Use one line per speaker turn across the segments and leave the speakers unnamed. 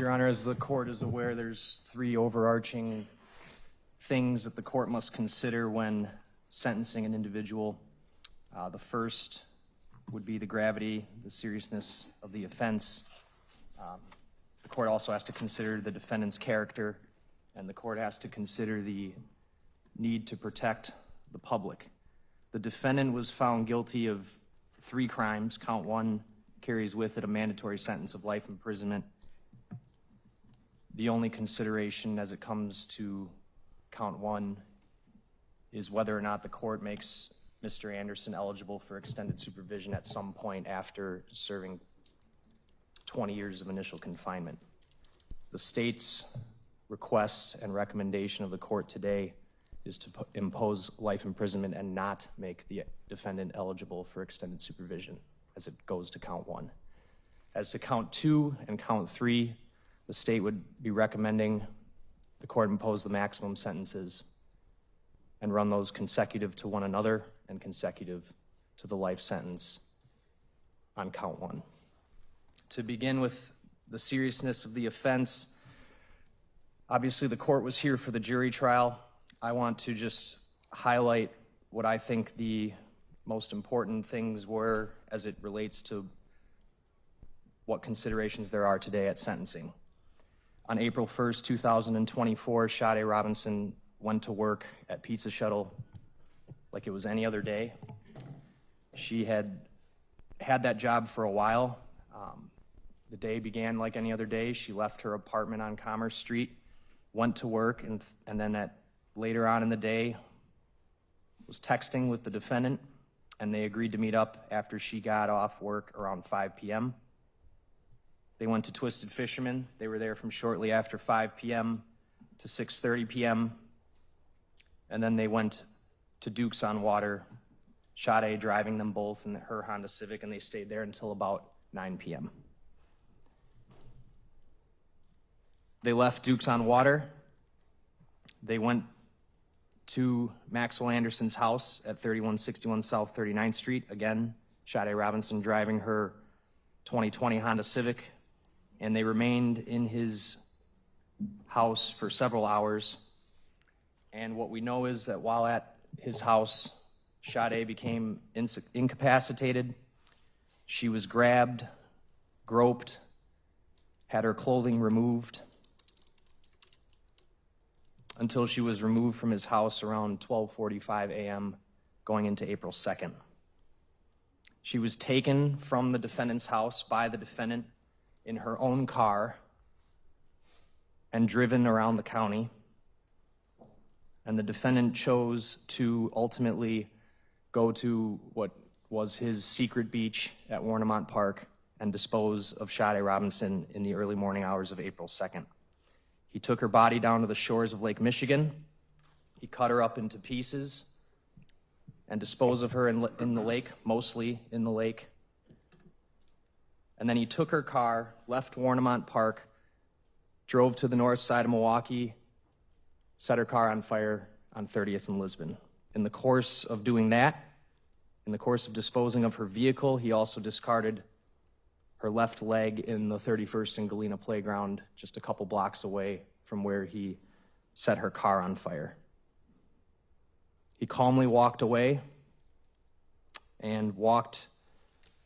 Your Honor, as the court is aware, there's three overarching things that the court must consider when sentencing an individual. The first would be the gravity, the seriousness of the offense. The court also has to consider the defendant's character, and the court has to consider the need to protect the public. The defendant was found guilty of 3 crimes. Count 1 carries with it a mandatory sentence of life imprisonment. The only consideration as it comes to count 1 is whether or not the court makes Mr. Anderson eligible for extended supervision at some point after serving 20 years of initial confinement. The state's request and recommendation of the court today is to impose life imprisonment and not make the defendant eligible for extended supervision as it goes to count 1. As to count 2 and count 3, the state would be recommending the court impose the maximum sentences and run those consecutive to one another and consecutive to the life sentence on count 1. To begin with the seriousness of the offense, obviously the court was here for the jury trial. I want to just highlight what I think the most important things were as it relates to what considerations there are today at sentencing. On April 1st, 2024, Sade Robinson went to work at Pizza Shuttle like it was any other day. She had that job for a while. The day began like any other day. She left her apartment on Commerce Street, went to work, and then later on in the day was texting with the defendant, and they agreed to meet up after she got off work around 5 p.m. They went to Twisted Fisherman. They were there from shortly after 5 p.m. to 6:30 p.m. And then they went to Duke's on Water, Sade driving them both in her Honda Civic, and they stayed there until about 9 p.m. They left Duke's on Water. They went to Maxwell Anderson's house at 3161 South 39th Street. Again, Sade Robinson driving her 2020 Honda Civic, and they remained in his house for several hours. And what we know is that while at his house, Sade became incapacitated. She was grabbed, groped, had her clothing removed until she was removed from his house around 12:45 a.m. going into April 2nd. She was taken from the defendant's house by the defendant in her own car and driven around the county. And the defendant chose to ultimately go to what was his secret beach at Warnemont Park and dispose of Sade Robinson in the early morning hours of April 2nd. He took her body down to the shores of Lake Michigan. He cut her up into pieces and disposed of her in the lake, mostly in the lake. And then he took her car, left Warnemont Park, drove to the north side of Milwaukee, set her car on fire on 30th and Lisbon. In the course of doing that, in the course of disposing of her vehicle, he also discarded her left leg in the 31st and Galena playground, just a couple blocks away from where he set her car on fire. He calmly walked away and walked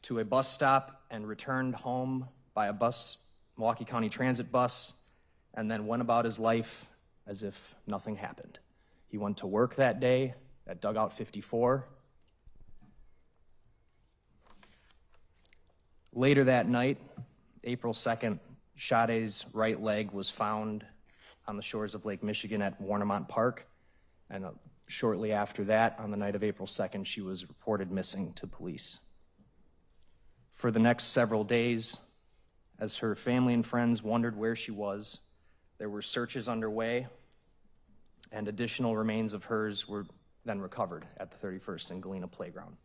to a bus stop and returned home by a bus, Milwaukee County Transit bus, and then went about his life as if nothing happened. He went to work that day at Dugout 54. Later that night, April 2nd, Sade's right leg was found on the shores of Lake Michigan at Warnemont Park, and shortly after that, on the night of April 2nd, she was reported missing to police. For the next several days, as her family and friends wondered where she was, there were searches underway, and additional remains of hers were then recovered at the 31st and Galena playground.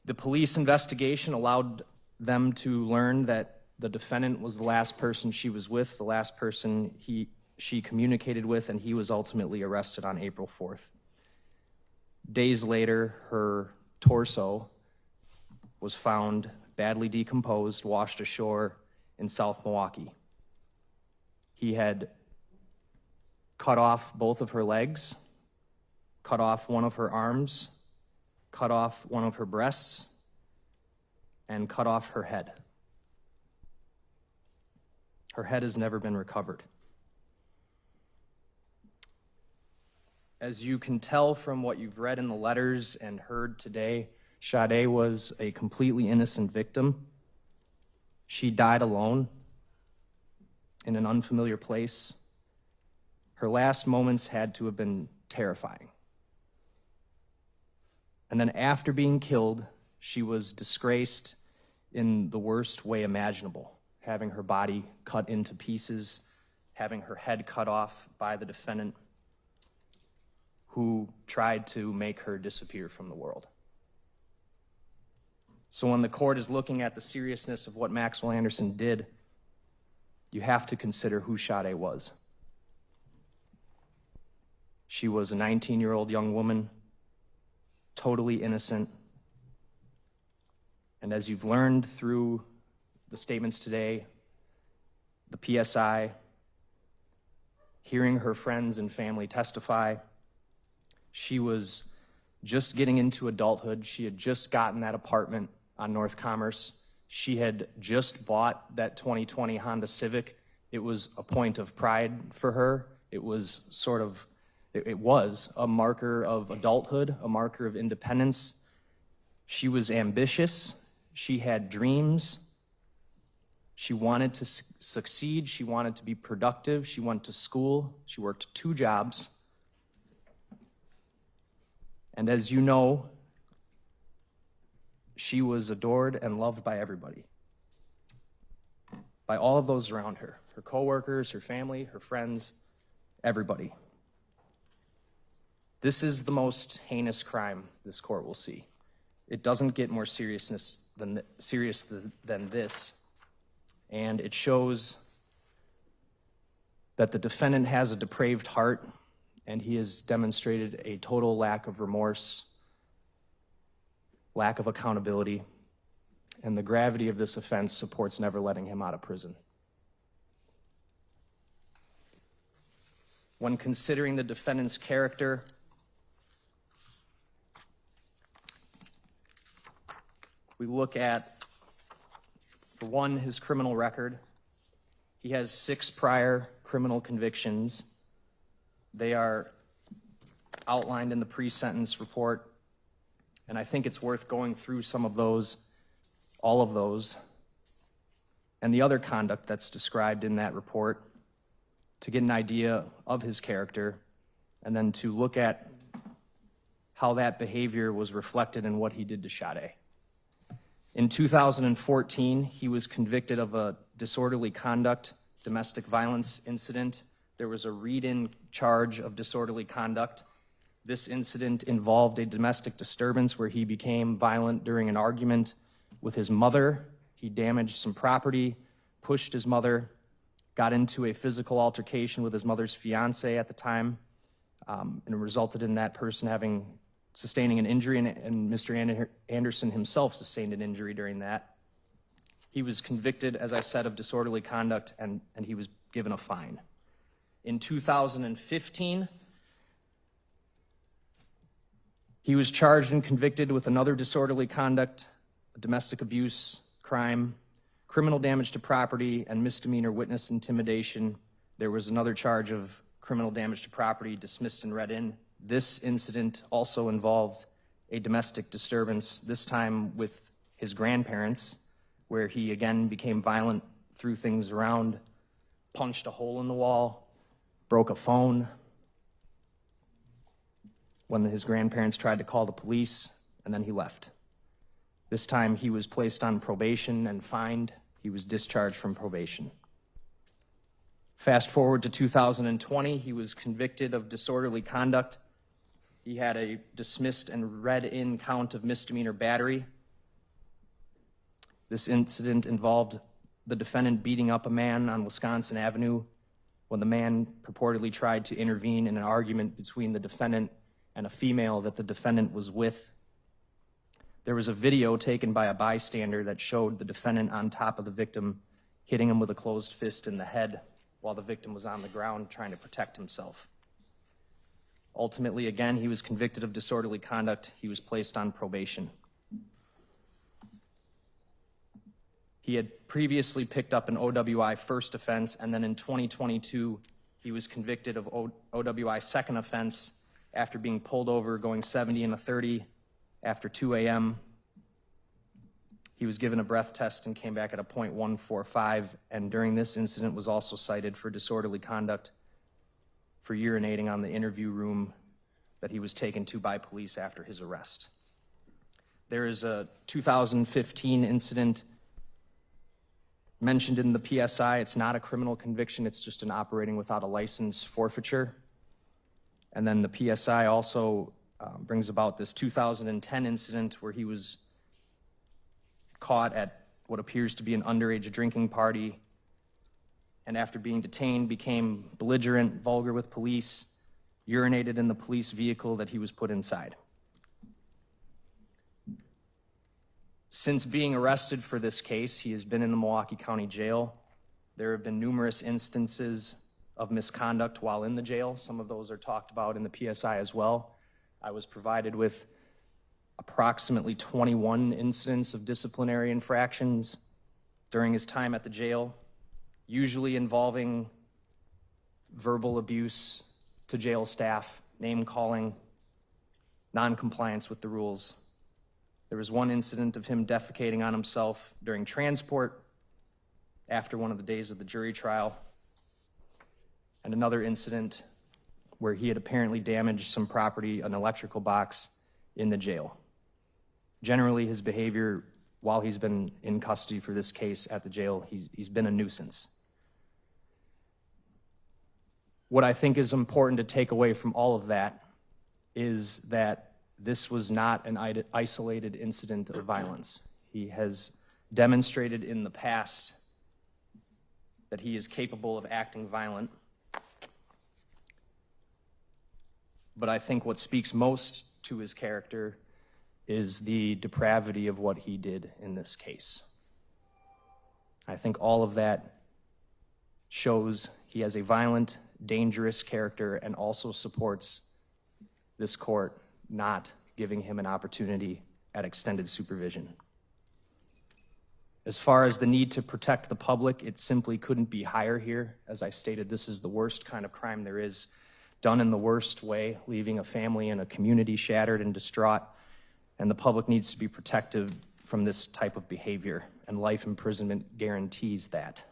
The police investigation allowed them to learn that the defendant was the last person she was with, the last person she communicated with, and he was ultimately arrested on April 4th. Days later, her torso was found badly decomposed, washed ashore in South Milwaukee. He had cut off both of her legs, cut off one of her arms, cut off one of her breasts, and cut off her head. Her head has never been recovered. As you can tell from what you've read in the letters and heard today, Sade was a completely innocent victim. She died alone in an unfamiliar place. Her last moments had to have been terrifying. And then after being killed, she was disgraced in the worst way imaginable, having her body cut into pieces, having her head cut off by the defendant who tried to make her disappear from the world. So when the court is looking at the seriousness of what Maxwell Anderson did, you have to consider who Sade was. She was a 19-year-old young woman, totally innocent. And as you've learned through the statements today, the PSI, hearing her friends and family testify, she was just getting into adulthood. She had just gotten that apartment on North Commerce. She had just bought that 2020 Honda Civic. It was a point of pride for her. It was a marker of adulthood, a marker of independence. She was ambitious. She had dreams. She wanted to succeed. She wanted to be productive. She went to school. She worked 2 jobs. And as you know, she was adored and loved by everybody, by all of those around her, her coworkers, her family, her friends, everybody. This is the most heinous crime this court will see. It doesn't get more serious than this, and it shows that the defendant has a depraved heart, and he has demonstrated a total lack of remorse, lack of accountability, and the gravity of this offense supports never letting him out of prison. When considering the defendant's character, we look at, for one, his criminal record. He has 6 prior criminal convictions. They are outlined in the pre-sentence report, and I think it's worth going through some of those, all of those, and the other conduct that's described in that report to get an idea of his character, and then to look at how that behavior was reflected in what he did to Sade. In 2014, he was convicted of a disorderly conduct, domestic violence incident. There was a read-in charge of disorderly conduct. This incident involved a domestic disturbance where he became violent during an argument with his mother. He damaged some property, pushed his mother, got into a physical altercation with his mother's fiance at the time, and it resulted in that person sustaining an injury, and Mr. Anderson himself sustained an injury during that. He was convicted, as I said, of disorderly conduct, and he was given a fine. In 2015, he was charged and convicted with another disorderly conduct, a domestic abuse crime, criminal damage to property, and misdemeanor witness intimidation. There was another charge of criminal damage to property dismissed and read in. This incident also involved a domestic disturbance, this time with his grandparents, where he again became violent, threw things around, punched a hole in the wall, broke a phone. When his grandparents tried to call the police, and then he left. This time he was placed on probation and fined. He was discharged from probation. Fast forward to 2020, he was convicted of disorderly conduct. He had a dismissed and read-in count of misdemeanor battery. This incident involved the defendant beating up a man on Wisconsin Avenue when the man purportedly tried to intervene in an argument between the defendant and a female that the defendant was with. There was a video taken by a bystander that showed the defendant on top of the victim hitting him with a closed fist in the head while the victim was on the ground trying to protect himself. Ultimately, again, he was convicted of disorderly conduct. He was placed on probation. He had previously picked up an OWI first offense, and then in 2022, he was convicted of OWI second offense after being pulled over going 70 and a 30 after 2 a.m. He was given a breath test and came back at a .145, and during this incident was also cited for disorderly conduct for urinating on the interview room that he was taken to by police after his arrest. There is a 2015 incident mentioned in the PSI. It's not a criminal conviction, it's just an operating without a license forfeiture. And then the PSI also brings about this 2010 incident where he was caught at what appears to be an underage drinking party, and after being detained became belligerent, vulgar with police, urinated in the police vehicle that he was put inside. Since being arrested for this case, he has been in the Milwaukee County Jail. There have been numerous instances of misconduct while in the jail. Some of those are talked about in the PSI as well. I was provided with approximately 21 incidents of disciplinary infractions during his time at the jail, usually involving verbal abuse to jail staff, name-calling, non-compliance with the rules. There was one incident of him defecating on himself during transport after one of the days of the jury trial, and another incident where he had apparently damaged some property, an electrical box, in the jail. Generally, his behavior while he's been in custody for this case at the jail, he's been a nuisance. What I think is important to take away from all of that is that this was not an isolated incident of violence. He has demonstrated in the past that he is capable of acting violent. But I think what speaks most to his character is the depravity of what he did in this case. I think all of that shows he has a violent, dangerous character and also supports this court not giving him an opportunity at extended supervision. As far as the need to protect the public, it simply couldn't be higher here. As I stated, this is the worst kind of crime there is, done in the worst way, leaving a family and a community shattered and distraught, and the public needs to be protected from this type of behavior, and life imprisonment guarantees that.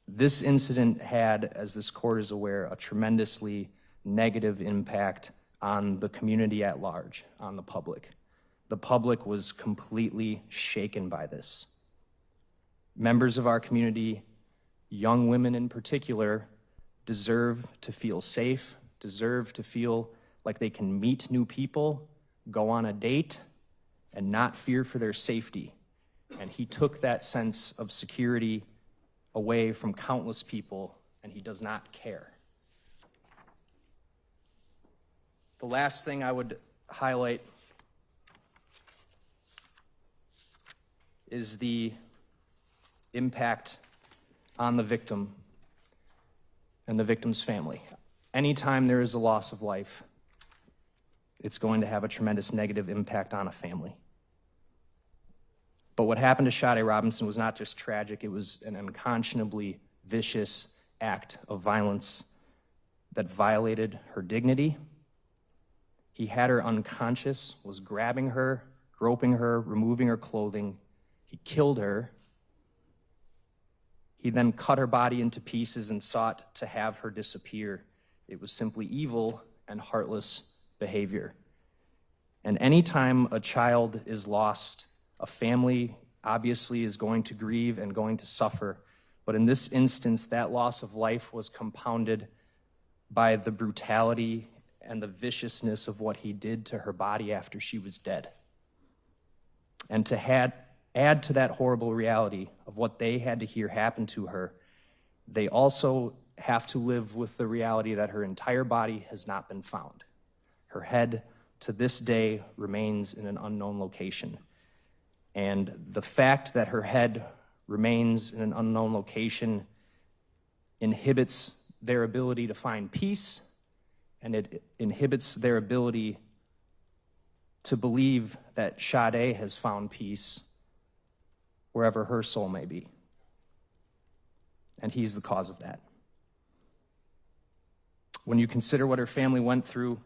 This incident had, as this court is aware, a tremendously negative impact on the community at large, on the public. The public was completely shaken by this. Members of our community, young women in particular, deserve to feel safe, deserve to feel like they can meet new people, go on a date, and not fear for their safety. And he took that sense of security away from countless people, and he does not care. The last thing I would highlight is the impact on the victim and the victim's family. Anytime there is a loss of life, it's going to have a tremendous negative impact on a family. But what happened to Sade Robinson was not just tragic, it was an unconscionably vicious act of violence that violated her dignity. He had her unconscious, was grabbing her, groping her, removing her clothing. He killed her. He then cut her body into pieces and sought to have her disappear. It was simply evil and heartless behavior. And anytime a child is lost, a family obviously is going to grieve and going to suffer. But in this instance, that loss of life was compounded by the brutality and the viciousness of what he did to her body after she was dead. And to add to that horrible reality of what they had to hear happen to her, they also have to live with the reality that her entire body has not been found. Her head, to this day, remains in an unknown location. And the fact that her head remains in an unknown location inhibits their ability to find peace, and it inhibits their ability to believe that Sade has found peace wherever her soul may be. And he's the cause of that. When you consider what her family went through,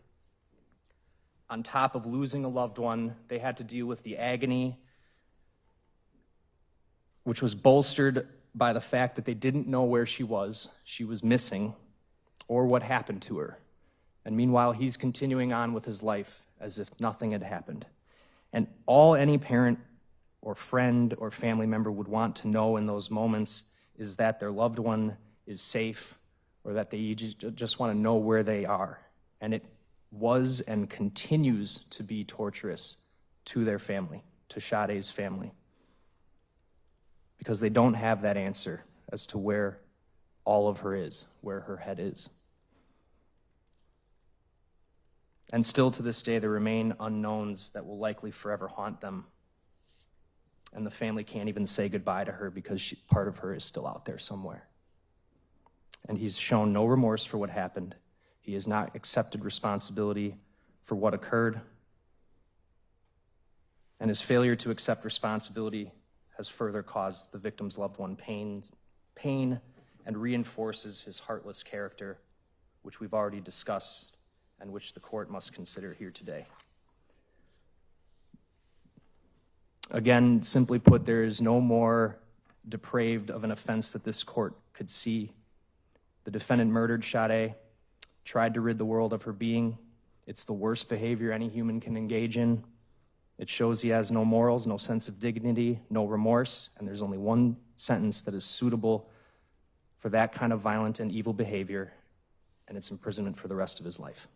on top of losing a loved one, they had to deal with the agony, which was bolstered by the fact that they didn't know where she was missing, or what happened to her. And meanwhile, he's continuing on with his life as if nothing had happened. And all any parent or friend or family member would want to know in those moments is that their loved one is safe, or that they just want to know where they are. And it was and continues to be torturous to their family, to Sade's family, because they don't have that answer as to where all of her is, where her head is. And still to this day, there remain unknowns that will likely forever haunt them. And the family can't even say goodbye to her because part of her is still out there somewhere. And he's shown no remorse for what happened. He has not accepted responsibility for what occurred. And his failure to accept responsibility has further caused the victim's loved one pain and reinforces his heartless character, which we've already discussed and which the court must consider here today. Again, simply put, there is no more depraved of an offense that this court could see. The defendant murdered Sade, tried to rid the world of her being. It's the worst behavior any human can engage in. It shows he has no morals, no sense of dignity, no remorse, and there's only one sentence that is suitable for that kind of violent and evil behavior, and it's imprisonment for the rest of his life.